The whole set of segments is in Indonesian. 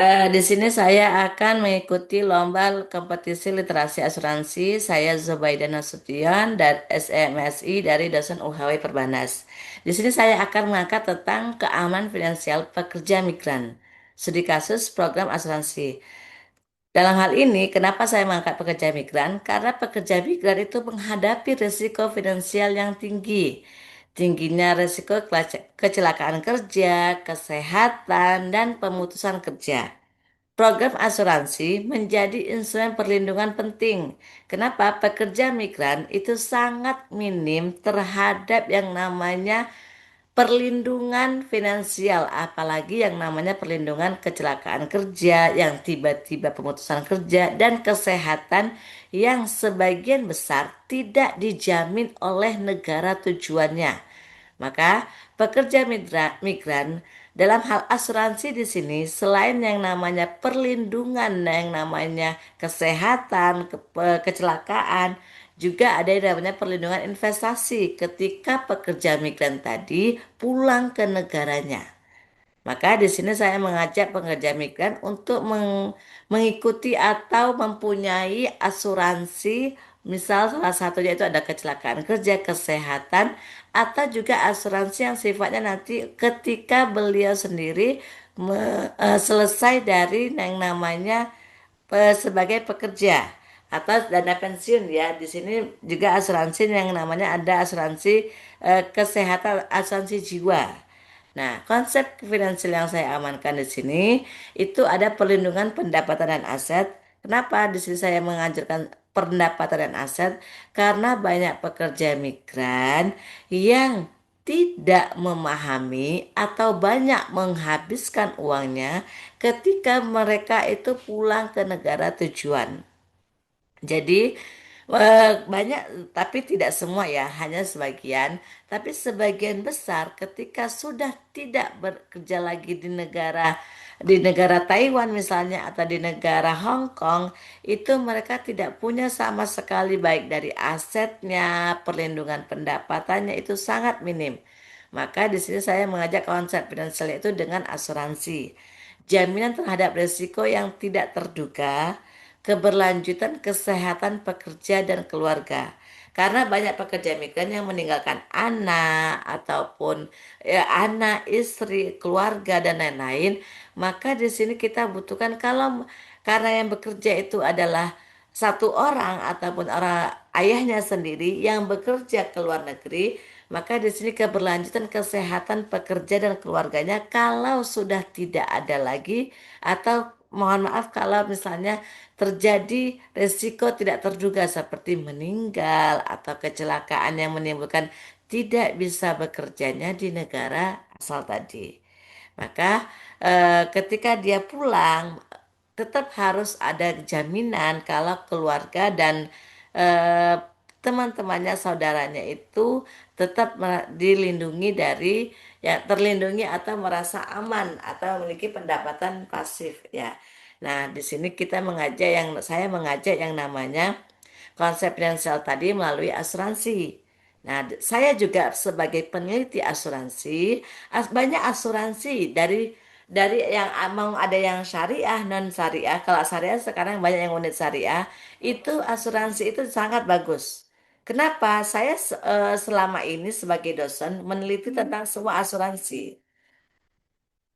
Di sini saya akan mengikuti lomba kompetisi literasi asuransi. Saya Zubaida Nasution dan SMSI dari dosen UHW Perbanas. Di sini saya akan mengangkat tentang keamanan finansial pekerja migran. Studi kasus program asuransi. Dalam hal ini, kenapa saya mengangkat pekerja migran? Karena pekerja migran itu menghadapi risiko finansial yang tinggi. Tingginya risiko kecelakaan kerja, kesehatan, dan pemutusan kerja. Program asuransi menjadi instrumen perlindungan penting. Kenapa? Pekerja migran itu sangat minim terhadap yang namanya perlindungan finansial, apalagi yang namanya perlindungan kecelakaan kerja, yang tiba-tiba pemutusan kerja, dan kesehatan yang sebagian besar tidak dijamin oleh negara tujuannya. Maka pekerja migran dalam hal asuransi di sini selain yang namanya perlindungan, yang namanya kesehatan, kecelakaan, juga ada yang namanya perlindungan investasi ketika pekerja migran tadi pulang ke negaranya. Maka di sini saya mengajak pekerja migran untuk mengikuti atau mempunyai asuransi, misal salah satunya itu ada kecelakaan kerja, kesehatan, atau juga asuransi yang sifatnya nanti ketika beliau sendiri selesai dari yang namanya sebagai pekerja atau dana pensiun ya. Di sini juga asuransi yang namanya ada asuransi kesehatan, asuransi jiwa. Nah, konsep finansial yang saya amankan di sini itu ada perlindungan pendapatan dan aset. Kenapa di sini saya mengajarkan pendapatan dan aset? Karena banyak pekerja migran yang tidak memahami atau banyak menghabiskan uangnya ketika mereka itu pulang ke negara tujuan. Jadi banyak, tapi tidak semua ya, hanya sebagian. Tapi sebagian besar ketika sudah tidak bekerja lagi di negara Taiwan misalnya atau di negara Hong Kong, itu mereka tidak punya sama sekali baik dari asetnya, perlindungan pendapatannya itu sangat minim. Maka di sini saya mengajak konsep finansial itu dengan asuransi. Jaminan terhadap risiko yang tidak terduga, keberlanjutan kesehatan pekerja dan keluarga. Karena banyak pekerja migran yang meninggalkan anak ataupun ya, anak, istri, keluarga dan lain-lain, maka di sini kita butuhkan kalau karena yang bekerja itu adalah satu orang ataupun orang ayahnya sendiri yang bekerja ke luar negeri, maka di sini keberlanjutan kesehatan pekerja dan keluarganya kalau sudah tidak ada lagi atau mohon maaf kalau misalnya terjadi risiko tidak terduga seperti meninggal atau kecelakaan yang menimbulkan tidak bisa bekerjanya di negara asal tadi. Maka ketika dia pulang tetap harus ada jaminan kalau keluarga dan eh, teman-temannya, saudaranya itu tetap dilindungi dari ya terlindungi atau merasa aman atau memiliki pendapatan pasif ya. Nah, di sini kita mengajak yang saya mengajak yang namanya konsep finansial tadi melalui asuransi. Nah, saya juga sebagai peneliti asuransi, banyak asuransi dari yang mau ada yang syariah, non syariah. Kalau syariah sekarang banyak yang unit syariah, itu asuransi itu sangat bagus. Kenapa? Saya selama ini sebagai dosen meneliti tentang semua asuransi.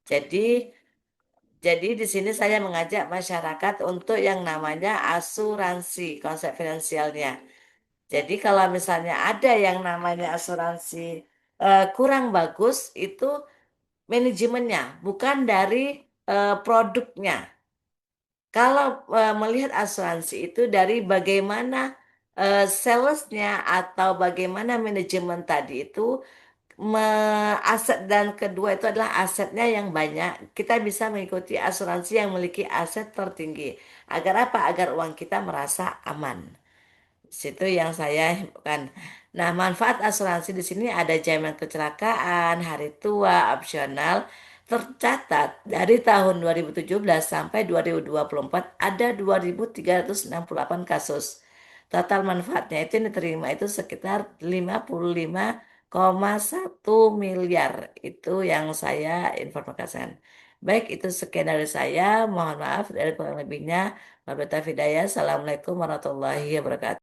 Jadi jadi di sini saya mengajak masyarakat untuk yang namanya asuransi, konsep finansialnya. Jadi kalau misalnya ada yang namanya asuransi kurang bagus, itu manajemennya, bukan dari produknya. Kalau melihat asuransi itu dari bagaimana salesnya atau bagaimana manajemen tadi itu aset, dan kedua itu adalah asetnya yang banyak. Kita bisa mengikuti asuransi yang memiliki aset tertinggi. Agar apa? Agar uang kita merasa aman. Situ yang saya kan. Nah, manfaat asuransi di sini ada jaminan kecelakaan, hari tua, opsional. Tercatat dari tahun 2017 sampai 2024 ada 2.368 kasus. Total manfaatnya itu yang diterima itu sekitar 55 1,1 miliar. Itu yang saya informasikan. Baik, itu sekian dari saya. Mohon maaf dari kurang lebihnya. Wabillahi taufiq hidayah. Assalamualaikum warahmatullahi wabarakatuh.